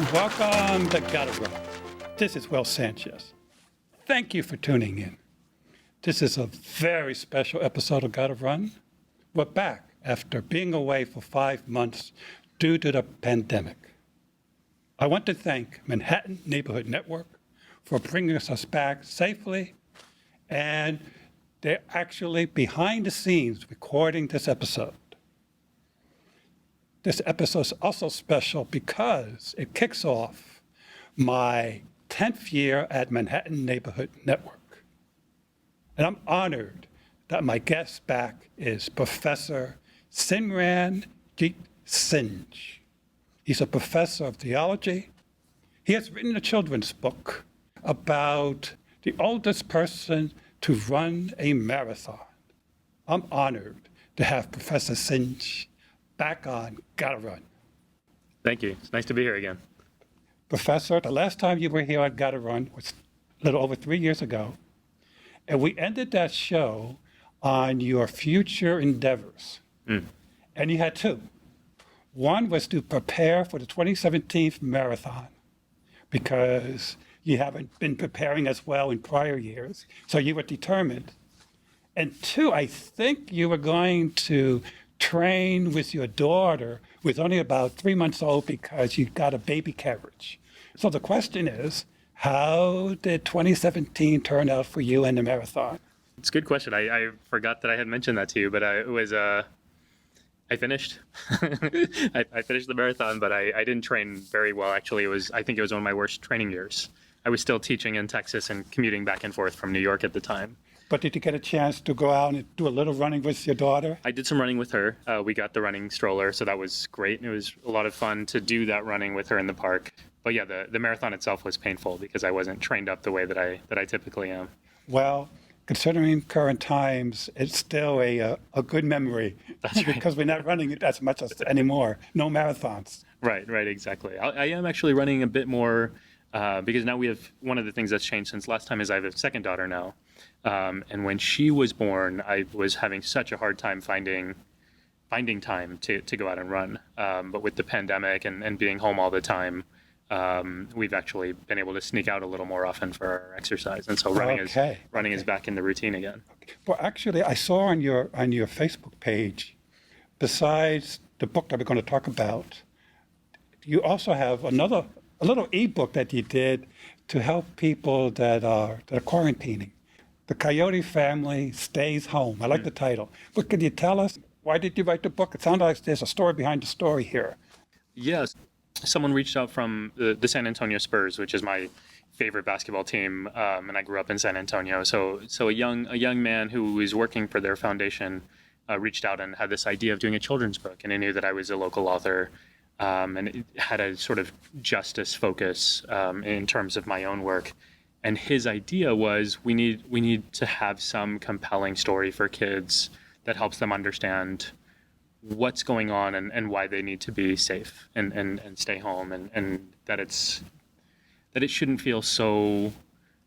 Welcome to Gotta Run. This is Will Sanchez. Thank you for tuning in. This is a very special episode of Gotta Run. We're back after being away for 5 months due to the pandemic. I want to thank Manhattan Neighborhood Network for bringing us back safely, and they're actually behind the scenes recording this episode. This episode is also special because it kicks off my 10th year at Manhattan Neighborhood Network. And I'm honored that my guest back is Professor Simran Jeet Singh. He's a professor of theology. He has written a children's book about the oldest person to run a marathon. I'm honored to have Professor Singh back on Gotta Run. Thank you. It's nice to be here again. Professor, the last time you were here on Gotta Run was a little over 3 years ago, and we ended that show on your future endeavors. And you had two. One was to prepare for the 2017 marathon, because you haven't been preparing as well in prior years, so you were determined. And two, I think you were going to train with your daughter, who was only about 3 months old, because you got a baby carriage. So the question is, how did 2017 turn out for you and the marathon? It's a good question. I forgot that I had mentioned that to you, but I finished. I finished the marathon, but I didn't train very well. Actually, I think it was one of my worst training years. I was still teaching in Texas and commuting back and forth from New York at the time. But did you get a chance to go out and do a little running with your daughter? I did some running with her. We got the running stroller, so that was great. It was a lot of fun to do that running with her in the park. But yeah, the marathon itself was painful because I wasn't trained up the way that I typically am. Well, considering current times, it's still a good memory. That's right. Because we're not running it as much as anymore. No marathons. Right, exactly. I am actually running a bit more because now we have, one of the things that's changed since last time is I have a second daughter now. And when she was born, I was having such a hard time finding time to go out and run. But with the pandemic and being home all the time, we've actually been able to sneak out a little more often for our exercise. And so running is back in the routine again. Well, actually, I saw on your Facebook page, besides the book that we're going to talk about, you also have a little ebook that you did to help people that are quarantining. The Coyote Family Stays Home. I like the title. But could you tell us, why did you write the book? It sounds like there's a story behind the story here. Yes. Someone reached out from the San Antonio Spurs, which is my favorite basketball team, and I grew up in San Antonio. So a young man who was working for their foundation reached out and had this idea of doing a children's book, and he knew that I was a local author, and it had a sort of justice focus in terms of my own work. And his idea was we need to have some compelling story for kids that helps them understand what's going on and why they need to be safe and stay home, and that it shouldn't feel so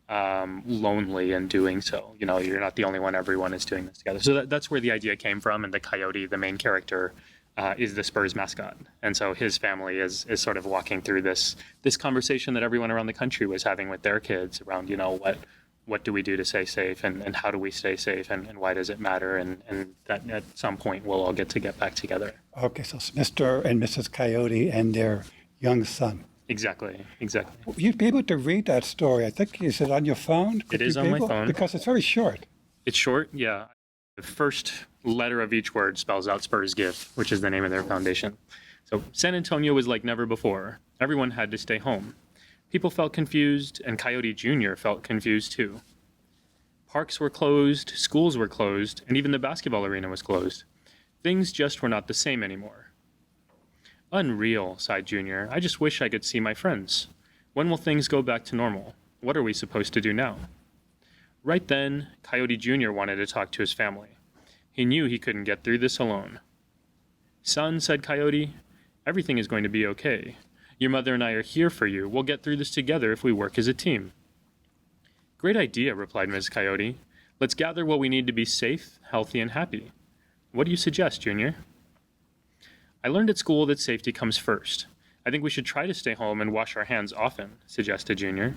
lonely in doing so. You know, you're not the only one. Everyone is doing this together. So that's where the idea came from. And the Coyote, the main character, is the Spurs mascot. And so his family is sort of walking through this conversation that everyone around the country was having with their kids around, you know, what do we do to stay safe and how do we stay safe and why does it matter? And that at some point we'll all get back together. Okay, so it's Mr. and Mrs. Coyote and their young son. Exactly. You'd be able to read that story. I think, is it on your phone? It is on my phone. Because it's very short. It's short, yeah. The first letter of each word spells out Spurs Give, which is the name of their foundation. So San Antonio was like never before. Everyone had to stay home. People felt confused, and Coyote Jr. felt confused too. Parks were closed, schools were closed, and even the basketball arena was closed. Things just were not the same anymore. Unreal, sighed Junior. I just wish I could see my friends. When will things go back to normal? What are we supposed to do now? Right then, Coyote Jr. wanted to talk to his family. He knew he couldn't get through this alone. Son, said Coyote, everything is going to be okay. Your mother and I are here for you. We'll get through this together if we work as a team. Great idea, replied Ms. Coyote. Let's gather what we need to be safe, healthy, and happy. What do you suggest, Junior? I learned at school that safety comes first. I think we should try to stay home and wash our hands often, suggested Junior.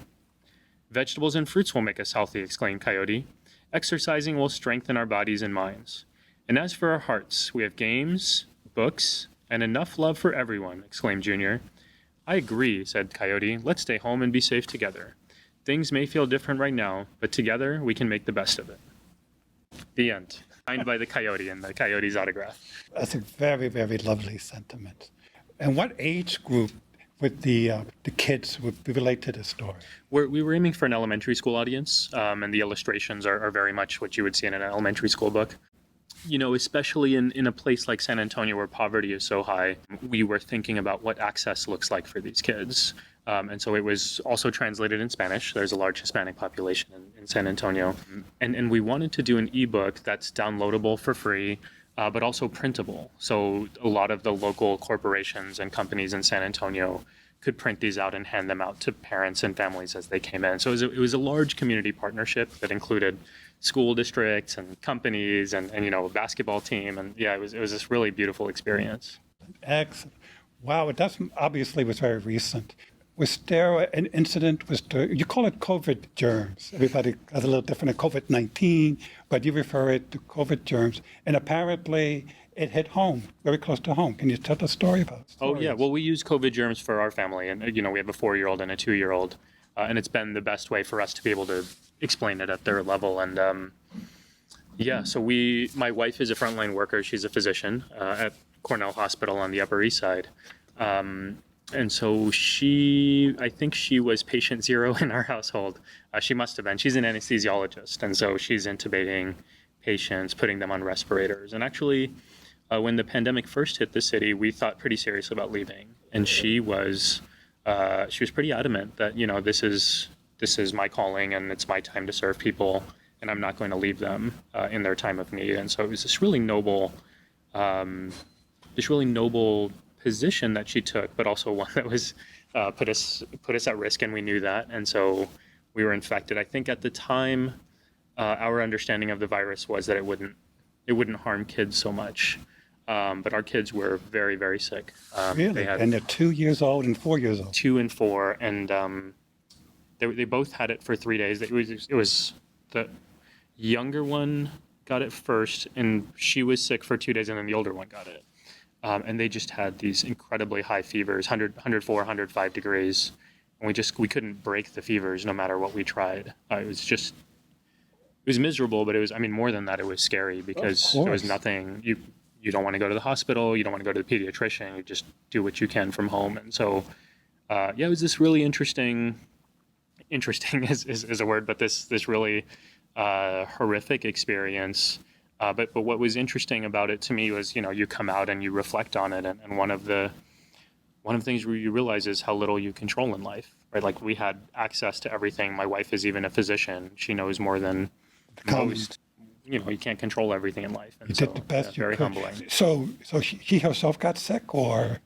Vegetables and fruits will make us healthy, exclaimed Coyote. Exercising will strengthen our bodies and minds. And as for our hearts, we have games, books, and enough love for everyone, exclaimed Junior. I agree, said Coyote. Let's stay home and be safe together. Things may feel different right now, but together we can make the best of it. The end. Signed by the Coyote and the Coyote's autograph. That's a very, very lovely sentiment. And what age group would the kids would relate to this story? We were aiming for an elementary school audience, and the illustrations are very much what you would see in an elementary school book. You know, especially in a place like San Antonio where poverty is so high, we were thinking about what access looks like for these kids. And so it was also translated in Spanish. There's a large Hispanic population in San Antonio. And we wanted to do an ebook that's downloadable for free, but also printable. So a lot of the local corporations and companies in San Antonio could print these out and hand them out to parents and families as they came in. So it was a large community partnership that included school districts and companies and you know, a basketball team. And yeah, it was this really beautiful experience. Excellent. Wow, that obviously was very recent. Was there an incident, you call it COVID germs. Everybody has a little different, COVID-19, but you refer it to COVID germs. And apparently it hit home, very close to home. Can you tell the story about it? Oh, yeah. Well, we use COVID germs for our family. And, you know, we have a 4-year-old and a 2-year-old. And it's been the best way for us to be able to explain it at their level. And yeah, so my wife is a frontline worker. She's a physician at Cornell Hospital on the Upper East Side. And so I think she was patient zero in our household. She must have been. She's an anesthesiologist. And so she's intubating patients, putting them on respirators. And actually, when the pandemic first hit the city, we thought pretty seriously about leaving. And she was pretty adamant that, you know, this is my calling and it's my time to serve people. And I'm not going to leave them in their time of need. And so it was this really noble position that she took, but also one that was put us at risk, and we knew that, and so we were infected. I think at the time, our understanding of the virus was that it wouldn't harm kids so much, but our kids were very, very sick. Really? And they're 2 years old and 4 years old. 2 and 4, and they both had it for 3 days. It was the younger one got it first, and she was sick for 2 days, and then the older one got it. And they just had these incredibly high fevers, 104, 105 degrees. And we couldn't break the fevers no matter what we tried. It was miserable, but more than that, it was scary because there was nothing. You don't want to go to the hospital. You don't want to go to the pediatrician. You just do what you can from home. And so, it was this really interesting is a word, but this really horrific experience. But what was interesting about it to me was, you know, you come out and you reflect on it, and one of the things where you realize is how little you control in life, right? Like, we had access to everything. My wife is even a physician; she knows more than most. You know, you can't control everything in life. And you did the best you very could. Humbling. So she herself got sick, or?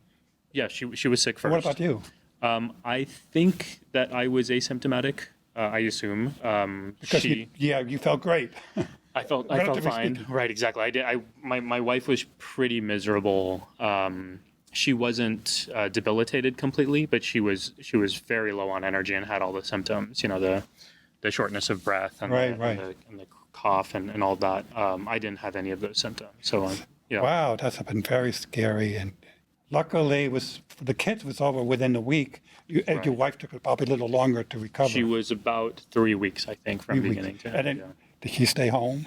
Yeah, she was sick first. What about you? I think that I was asymptomatic. I assume because you felt great. I felt fine. Speaking. Right, exactly. I did. My wife was pretty miserable. She wasn't debilitated completely, but she was very low on energy and had all the symptoms. You know, the shortness of breath and the cough and all that. I didn't have any of those symptoms. So yeah. Wow, that's been very scary. And luckily, for the kids was over within a week. Your wife took probably a little longer to recover. She was about 3 weeks, I think, from beginning to end. And did she stay home?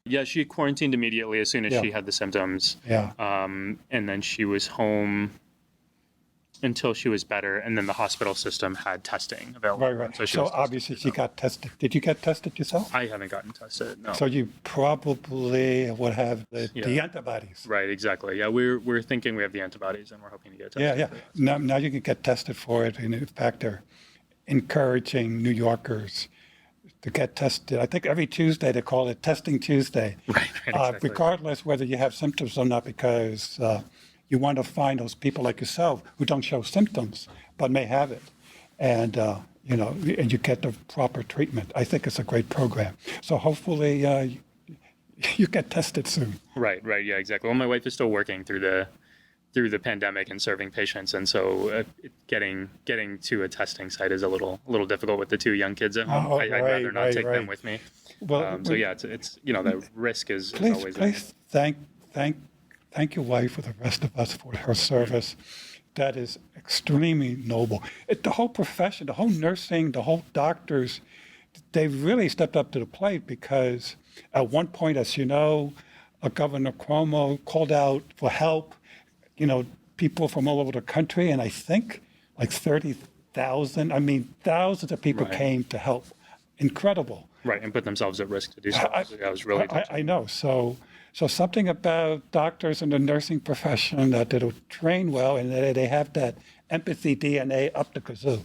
Yeah, she quarantined immediately as soon as she had the symptoms. Yeah. And then she was home until she was better, and then the hospital system had testing available. Right. So obviously she got tested. Did you get tested yourself? I haven't gotten tested, no. So you probably would have the antibodies. Right, exactly. Yeah, we're thinking we have the antibodies, and we're hoping to get tested. Yeah. Now you can get tested for it. And in fact, they're encouraging New Yorkers to get tested. I think every Tuesday they call it Testing Tuesday. Right, exactly. Regardless whether you have symptoms or not, because you want to find those people like yourself who don't show symptoms but may have it, and and you get the proper treatment. I think it's a great program. So hopefully you get tested soon. Right. Yeah, exactly. Well, my wife is still working through through the pandemic and serving patients, and so getting to a testing site is a little difficult with the two young kids at home. Oh, I'd right, rather not right, take right. them with me. Well, So yeah, it's the risk is please, always there. please thank your wife for the rest of us for her service. That is extremely noble. The whole profession, the whole nursing, the whole doctors, they really stepped up to the plate because at one point, as you know, Governor Cuomo called out for help, people from all over the country, and I think like 30,000, thousands of people Right. came to help. Incredible. Right, and put themselves at risk to do so. So that was really touching. I know. So something about doctors in the nursing profession that they train well and they have that empathy DNA up the kazoo.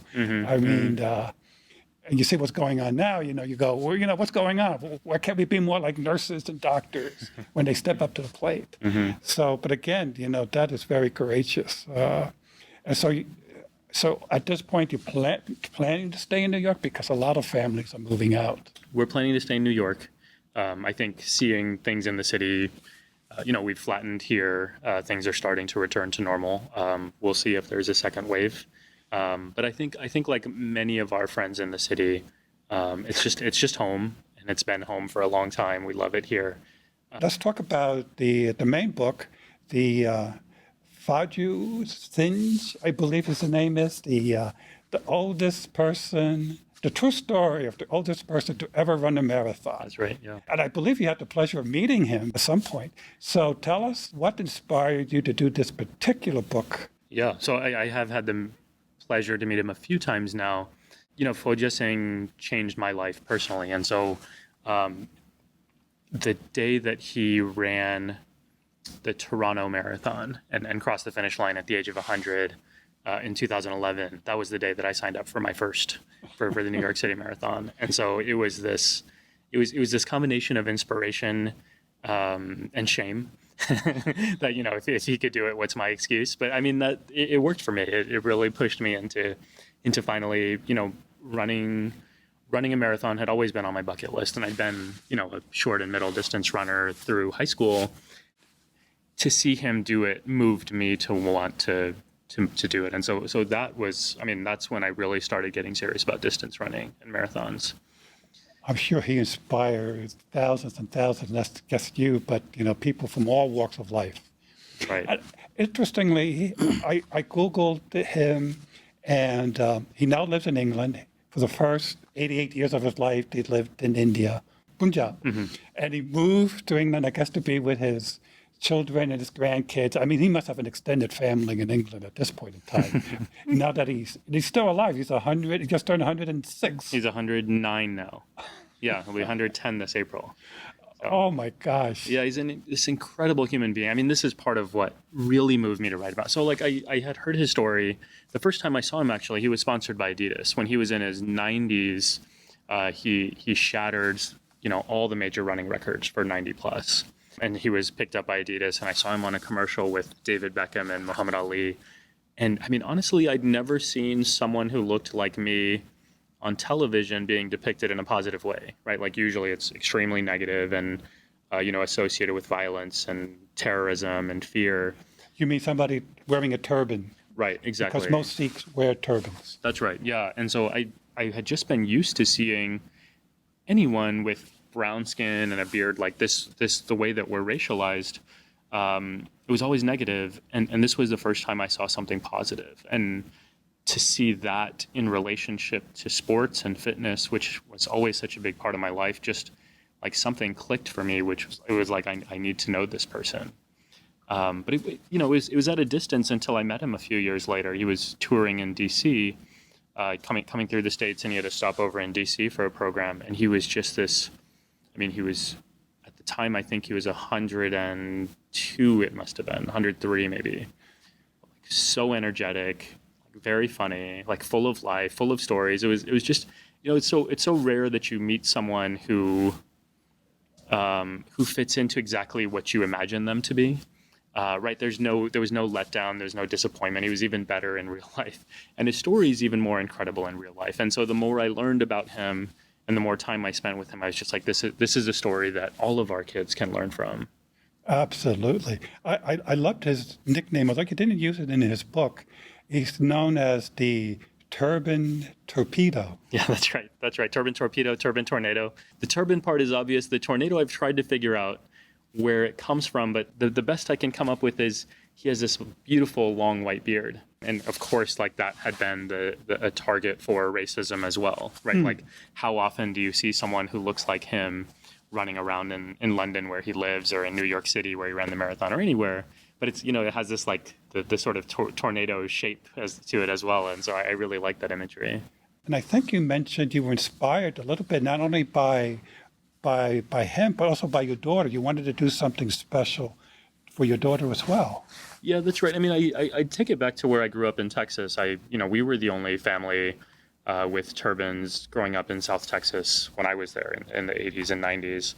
And you see what's going on now, you go, well, what's going on? Why can't we be more like nurses and doctors when they step up to the plate? So, but again, that is very courageous. And so at this point, you're planning to stay in New York because a lot of families are moving out. We're planning to stay in New York. I think seeing things in the city, we've flattened here. Things are starting to return to normal. We'll see if there's a second wave. But I think like many of our friends in the city, it's just home, and it's been home for a long time. We love it here. Let's talk about the main book, the Fauja Singh, I believe his name is, the oldest person, the true story of the oldest person to ever run a marathon. That's right, yeah. And I believe you had the pleasure of meeting him at some point. So tell us what inspired you to do this particular book. Yeah, so I have had the pleasure to meet him a few times now. Fauja Singh changed my life personally. And so the day that he ran the Toronto Marathon and crossed the finish line at the age of 100 in 2011, that was the day that I signed up for my first, for the New York City Marathon. And so it was this combination of inspiration and shame that, if he could do it, what's my excuse? But that it worked for me. It really pushed me into finally, running a marathon had always been on my bucket list. And I'd been, a short and middle distance runner through high school. To see him do it moved me to want to do it. And so that was, that's when I really started getting serious about distance running and marathons. I'm sure he inspired thousands and thousands, not just you, but people from all walks of life. Right. Interestingly, I Googled him, and he now lives in England. For the first 88 years of his life, he lived in India, Punjab. And he moved to England, I guess, to be with his children and his grandkids. He must have an extended family in England at this point in time. Now that he's still alive, he's 100. He just turned 106. He's 109 now. Yeah, he'll be 110 this April. So, oh my gosh. Yeah, he's this incredible human being. This is part of what really moved me to write about. So I had heard his story. The first time I saw him, actually, he was sponsored by Adidas. When he was in his 90s, he shattered, all the major running records for 90 plus. And he was picked up by Adidas, and I saw him on a commercial with David Beckham and Muhammad Ali. And honestly, I'd never seen someone who looked like me on television being depicted in a positive way, right? Like usually it's extremely negative and, associated with violence and terrorism and fear. You mean somebody wearing a turban? Right, exactly. Because most Sikhs wear turbans. That's right, yeah. And so I had just been used to seeing anyone with brown skin and a beard like this the way that we're racialized, it was always negative, and this was the first time I saw something positive. And to see that in relationship to sports and fitness, which was always such a big part of my life, just like something clicked for me, which was like I need to know this person. But it was at a distance until I met him a few years later. He was touring in DC, coming through the States, and he had to stop over in DC for a program, and he was just this. He was, at the time, I think he was 102, it must have been, 103 maybe. So energetic, very funny, full of life, full of stories. It was just, it's so rare that you meet someone who fits into exactly what you imagine them to be. Right? There was no letdown, there's no disappointment. He was even better in real life. And his story is even more incredible in real life. And so the more I learned about him, and the more time I spent with him, I was just like, this is a story that all of our kids can learn from. Absolutely. I loved his nickname, although he didn't use it in his book. He's known as the Turban Torpedo. Yeah, that's right. That's right. Turban torpedo, turban tornado. The turban part is obvious. The tornado, I've tried to figure out where it comes from, but the best I can come up with is he has this beautiful long white beard. And of course, like that had been a target for racism as well, right? Like how often do you see someone who looks like him running around in London where he lives, or in New York City where he ran the marathon, or anywhere? But it's, it has this like the sort of tornado shape to it as well. And so I really like that imagery. And I think you mentioned you were inspired a little bit, not only by him, but also by your daughter. You wanted to do something special for your daughter as well. Yeah, that's right. I mean, I take it back to where I grew up in Texas. We were the only family with turbans growing up in South Texas when I was there in the 80s and 90s.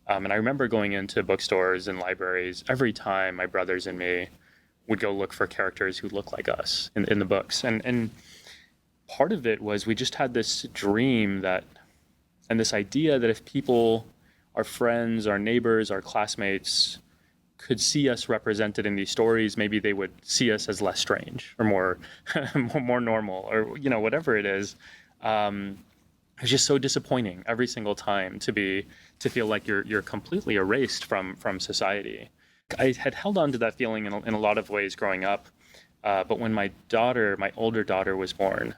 And I remember going into bookstores and libraries every time my brothers and me would go look for characters who look like us in the books. And part of it was we just had this dream and this idea that if people, our friends, our neighbors, our classmates, could see us represented in these stories, maybe they would see us as less strange or more more normal, or whatever it is. It's just so disappointing every single time to feel like you're completely erased from society. I had held on to that feeling in a lot of ways growing up, but when my older daughter was born,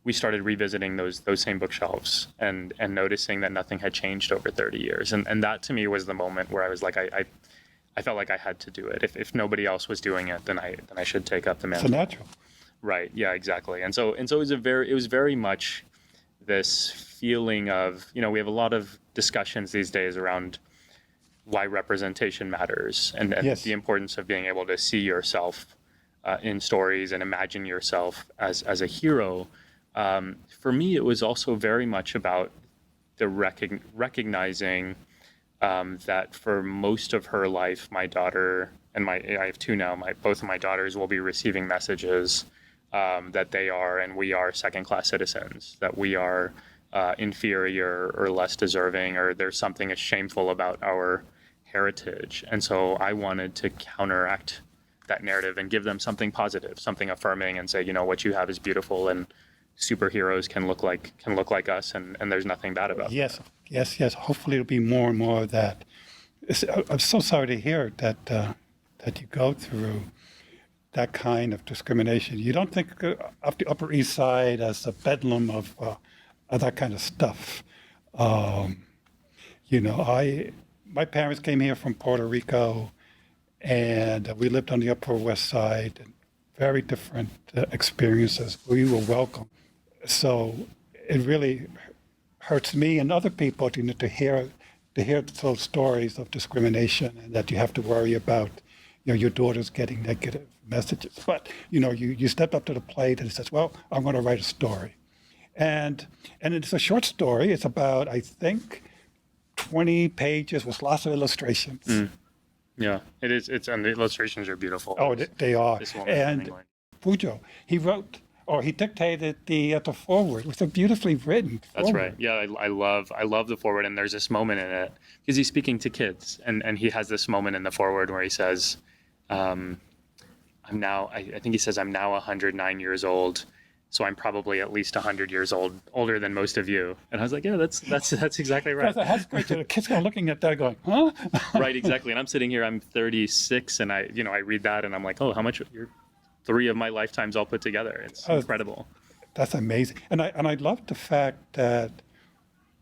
we started revisiting those same bookshelves and noticing that nothing had changed over 30 years. And that to me was the moment where I was like, I felt like I had to do it. If nobody else was doing it, then I should take up the mantle. It's natural. Right. Yeah, exactly. And so it was very much this feeling of, we have a lot of discussions these days around why representation matters and Yes. the importance of being able to see yourself in stories and imagine yourself as a hero. For me, it was also very much about the recognizing that for most of her life, my daughter and I have two now, both of my daughters will be receiving messages that they are and we are second-class citizens, that we are inferior or less deserving, or there's something shameful about our heritage. And so I wanted to counteract that narrative and give them something positive, something affirming, and say, what you have is beautiful, and superheroes can look like us, and there's nothing bad about Yes. Hopefully it'll be more and more of that. I'm so sorry to hear that you go through that kind of discrimination. You don't think of the Upper East Side as a bedlam of that kind of stuff. My parents came here from Puerto Rico, and we lived on the Upper West Side. And very different experiences. We were welcome. So it really hurts me and other people to hear those stories of discrimination, and that you have to worry about your daughter's getting negative messages. But you step up to the plate and it says, well, I'm going to write a story. And it's a short story. It's about, I think, 20 pages with lots of illustrations. Yeah, it is. And the illustrations are beautiful. Oh, they are. This woman, And anyway. Fauja, he dictated the foreword. It was a beautifully written foreword. That's right. Yeah, I love the foreword, and there's this moment in it because he's speaking to kids, and he has this moment in the foreword where he says, I think he says, I'm now 109 years old, so I'm probably at least 100 years older than most of you. And I was like, yeah, that's exactly right. That's great. The kids are looking at that going, huh? Right, exactly. And I'm sitting here, I'm 36, and I read that, and I'm like, oh, how much? You're 3 of my lifetimes all put together. It's incredible. That's amazing. And I love the fact that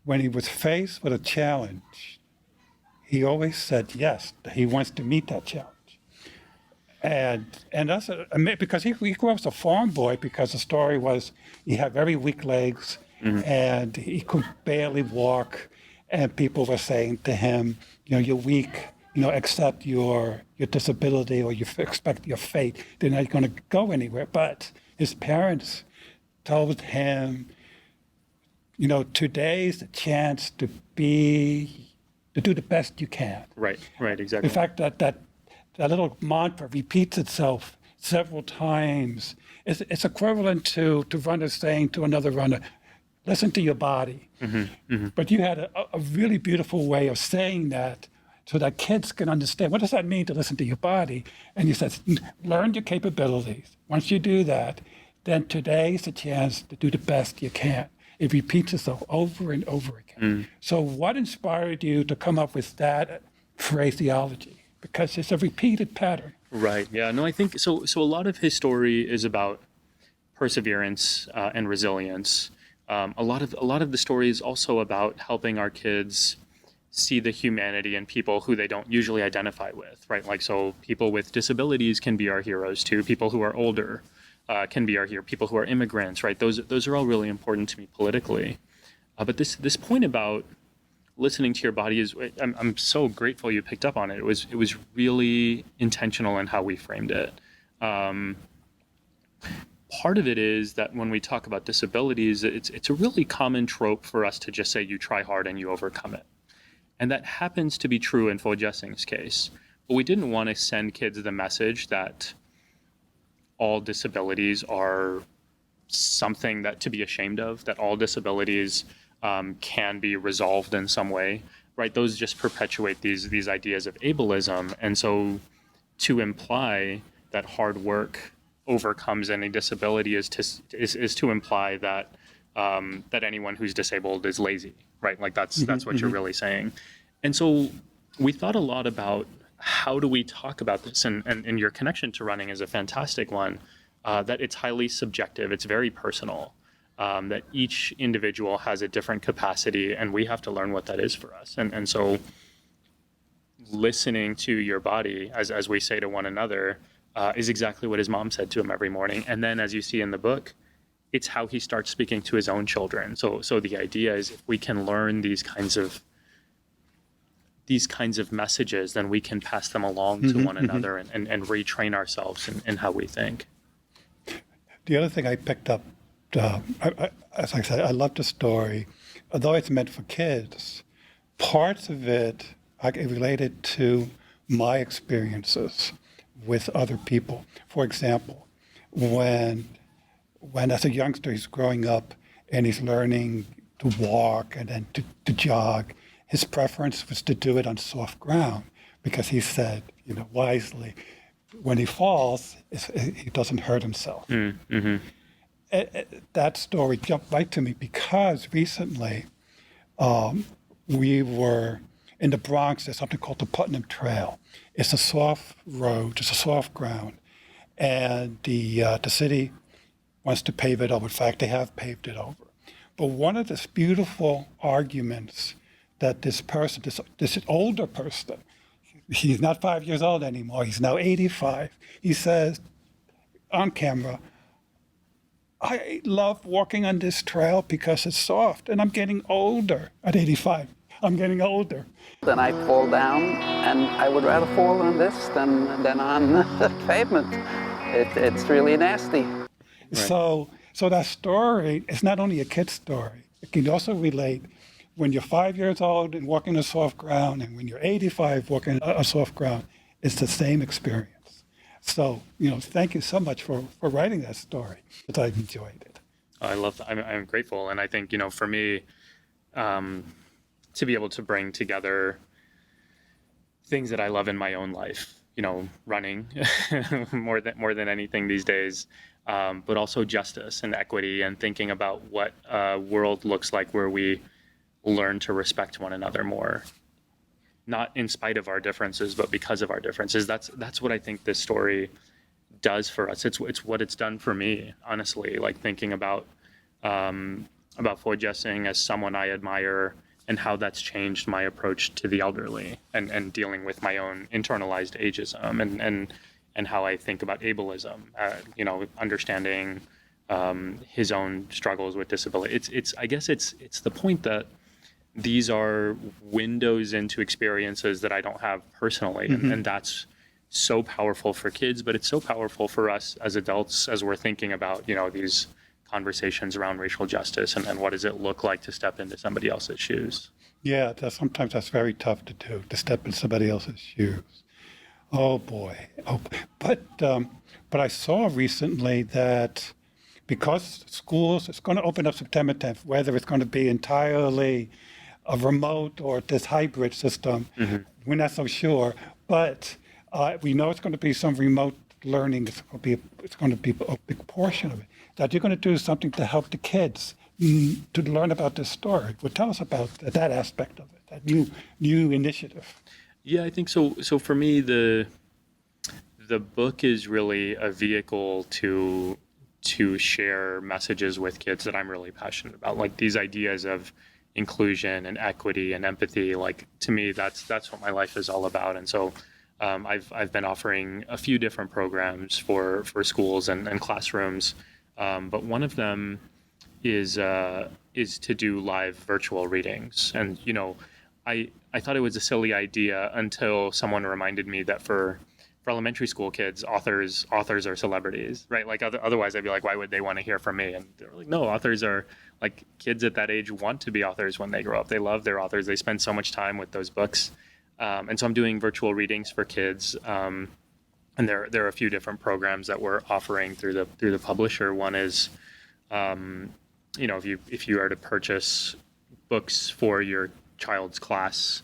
when he was faced with a challenge, he always said yes, that he wants to meet that challenge. And that's because he grew up as a farm boy, because the story was he had very weak legs, and he could barely walk, and people were saying to him, you're weak, accept your disability, or you expect your fate. They're not going to go anywhere. But his parents told him, today's the chance to do the best you can. Right, exactly. In fact, that little mantra repeats itself several times. It's equivalent to runners saying to another runner, listen to your body. But you had a really beautiful way of saying that so that kids can understand, what does that mean to listen to your body? And you said, learn your capabilities. Once you do that, then today's the chance to do the best you can. It repeats itself over and over again. So what inspired you to come up with that phraseology? Because it's a repeated pattern. Right. Yeah. No, I think so. So a lot of his story is about perseverance and resilience. A lot of the story is also about helping our kids see the humanity in people who they don't usually identify with, right? Like, so people with disabilities can be our heroes too. People who are older can be our hero. People who are immigrants, right? Those are all really important to me politically. But this point about listening to your body is, I'm so grateful you picked up on it. It was really intentional in how we framed it. Part of it is that when we talk about disabilities, it's a really common trope for us to just say you try hard and you overcome it. And that happens to be true in Fauja Singh's case. But we didn't want to send kids the message that all disabilities are something that to be ashamed of, that all disabilities can be resolved in some way, right? Those just perpetuate these ideas of ableism. And so to imply that hard work overcomes any disability is to imply that that anyone who's disabled is lazy, right? Like that's what you're really saying. And so we thought a lot about how do we talk about this, and your connection to running is a fantastic one, that it's highly subjective, it's very personal, that each individual has a different capacity and we have to learn what that is for us. And so listening to your body, as we say to one another, is exactly what his mom said to him every morning. And then, as you see in the book, it's how he starts speaking to his own children. So the idea is, if we can learn these kinds of messages, then we can pass them along to one another and retrain ourselves in how we think. The other thing I picked up, as I said, I love the story. Although it's meant for kids, parts of it are related to my experiences with other people. For example, when as a youngster he's growing up and he's learning to walk and then to jog, his preference was to do it on soft ground because he said, wisely, when he falls, he doesn't hurt himself. That story jumped right to me because recently we were in the Bronx. There's something called the Putnam Trail. It's a soft road, it's a soft ground, and the city wants to pave it over. In fact, they have paved it over. But one of the beautiful arguments that this person, this older person, he's not 5 years old anymore, he's now 85, he says on camera, I love walking on this trail because it's soft, and I'm getting older at 85. I'm getting older. Then I fall down, and I would rather fall on this than on the pavement. It's really nasty. Right. So that story is not only a kid's story. It can also relate when you're 5 years old and walking on soft ground, and when you're 85 walking on soft ground. It's the same experience. So, thank you so much for writing that story. But I enjoyed it. I love that. I'm grateful. And I think, for me, to be able to bring together things that I love in my own life, running more than anything these days, but also justice and equity and thinking about what a world looks like where we learn to respect one another more, not in spite of our differences, but because of our differences. That's what I think this story does for us. It's what it's done for me, honestly, like thinking about Fauja Singh as someone I admire, and how that's changed my approach to the elderly and dealing with my own internalized ageism and how I think about ableism, understanding his own struggles with disability. I guess it's the point that these are windows into experiences that I don't have personally. And that's so powerful for kids, but it's so powerful for us as adults as we're thinking about, these conversations around racial justice and what does it look like to step into somebody else's shoes. Yeah, sometimes that's very tough to do, to step in somebody else's shoes. Oh boy. But I saw recently that because schools, it's going to open up September 10th, whether it's going to be entirely a remote or this hybrid system, we're not so sure. But we know it's going to be some remote learning. It's going to be a big portion of it. That you're going to do something to help the kids to learn about this story. Well, tell us about that aspect of it, that new initiative. Yeah, I think so. So for me, the book is really a vehicle to share messages with kids that I'm really passionate about, like these ideas of inclusion and equity and empathy. Like, to me, that's what my life is all about. And so I've been offering a few different programs for schools and classrooms, but one of them is to do live virtual readings. And I thought it was a silly idea until someone reminded me that for elementary school kids, authors are celebrities, right? Like otherwise I'd be like, why would they want to hear from me? And they're like, no, authors are, like, kids at that age want to be authors when they grow up. They love their authors. They spend so much time with those books. And so I'm doing virtual readings for kids. And there are a few different programs that we're offering through the publisher. One is, if you are to purchase books for your child's class,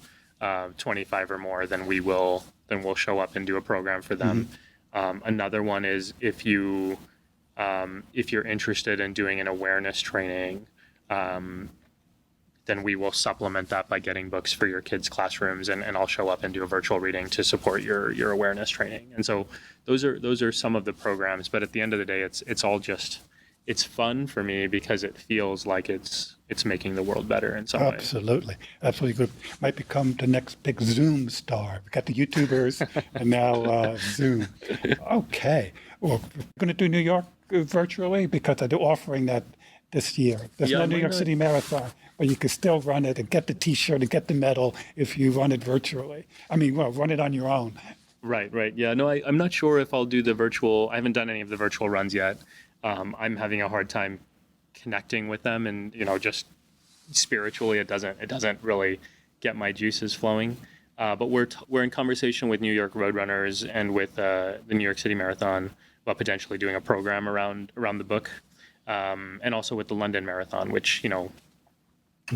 25 or more, then we'll show up and do a program for them. Another one is if you're interested in doing an awareness training, then we will supplement that by getting books for your kids' classrooms, and I'll show up and do a virtual reading to support your awareness training. And so those are some of the programs. But at the end of the day, it's fun for me because it feels like it's making the world better in some way. Absolutely. Good. Might become the next big Zoom star. We got the YouTubers and now Zoom. Okay. Well, we're going to do New York virtually because they're offering that this year. There's no New York City Marathon, but you can still run it and get the T-shirt and get the medal if you run it virtually. Run it on your own. Right. Yeah. No, I'm not sure if I'll do the virtual. I haven't done any of the virtual runs yet. I'm having a hard time connecting with them, and just spiritually, it doesn't really get my juices flowing. But we're in conversation with New York Roadrunners and with the New York City Marathon about potentially doing a program around the book, and also with the London Marathon, which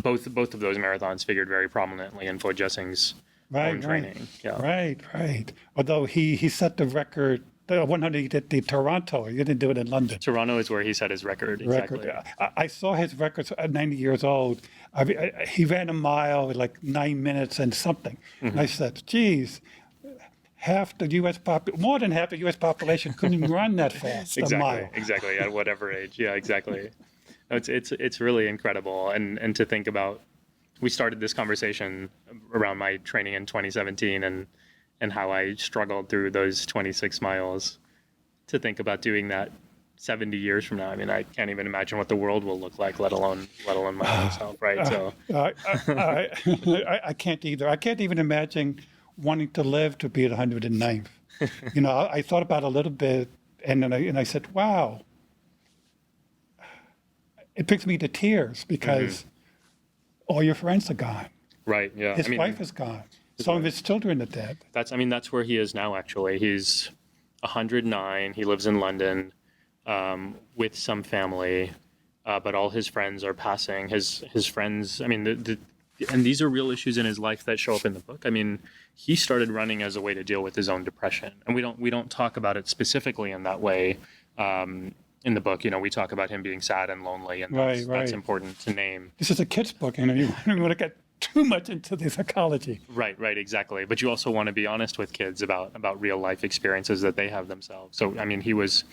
both of those marathons figured very prominently in Fauja Singh's own training. Yeah. Right. Although he set the record. The 100 he did the Toronto. You didn't do it in London. Toronto is where he set his record. Exactly. I saw his records at 90 years old. He ran a mile in like 9 minutes and something. And I said, geez, more than half the U.S. population couldn't run that fast. A mile. Exactly. At whatever age. Yeah, exactly. No, it's really incredible. And to think about, we started this conversation around my training in 2017 and how I struggled through those 26 miles. To think about doing that 70 years from now, I can't even imagine what the world will look like, let alone myself, right? So I can't either. I can't even imagine wanting to live to be at 109th. I thought about it a little bit, and then I said, wow. It brings me to tears because all your friends are gone. Right, yeah. His wife is gone. Some of his children are dead. That's where he is now, actually. He's 109. He lives in London with some family, but all his friends are passing. His friends, and these are real issues in his life that show up in the book. He started running as a way to deal with his own depression. And we don't talk about it specifically in that way in the book. We talk about him being sad and lonely, and that's important to name. This is a kid's book, you don't want to get too much into the psychology. Right, exactly. But you also want to be honest with kids about real life experiences that they have themselves. So, he was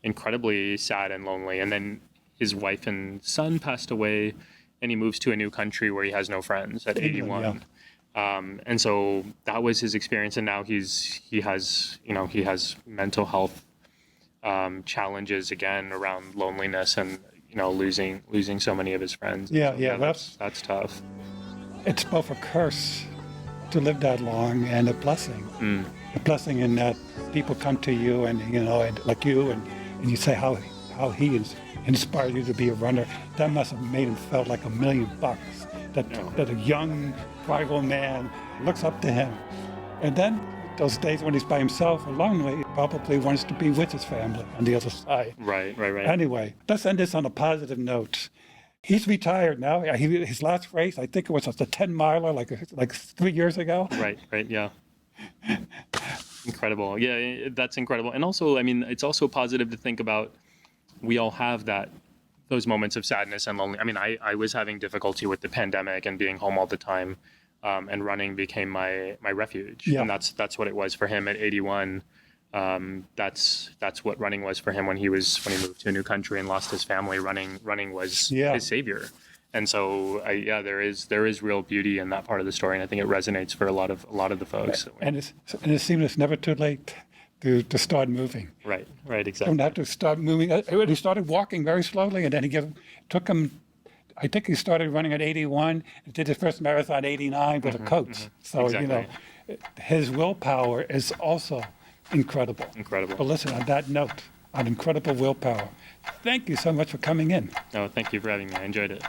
incredibly sad and lonely. And then his wife and son passed away, and he moves to a new country where he has no friends at 81. Yeah. And so that was his experience. And now he has mental health challenges again around loneliness and, losing so many of his friends. That's tough. It's both a curse to live that long and a blessing. A blessing in that people come to you and like you and you say how he has inspired you to be a runner. That must have made him felt like $1 million. That a young, prodigal man looks up to him. And then those days when he's by himself or lonely, he probably wants to be with his family on the other side. Right. Anyway, let's end this on a positive note. He's retired now. His last race, I think it was a 10-miler like 3 years ago. Right, yeah. Incredible. Yeah, that's incredible. And also, I mean, it's also positive to think about we all have those moments of sadness and loneliness. I mean, I was having difficulty with the pandemic and being home all the time, and running became my refuge. Yeah. And that's what it was for him at 81. That's what running was for him when he moved to a new country and lost his family. Running was his savior. And so, there is real beauty in that part of the story, and I think it resonates for a lot of the folks. And it seems it's never too late to start moving. Right, exactly. Don't have to start moving. He started walking very slowly, and then took him. I think he started running at 81 and did his first marathon at 89 with a coach. So Exactly. His willpower is also incredible. But listen, on that note, on incredible willpower, thank you so much for coming in. No, thank you for having me. I enjoyed it.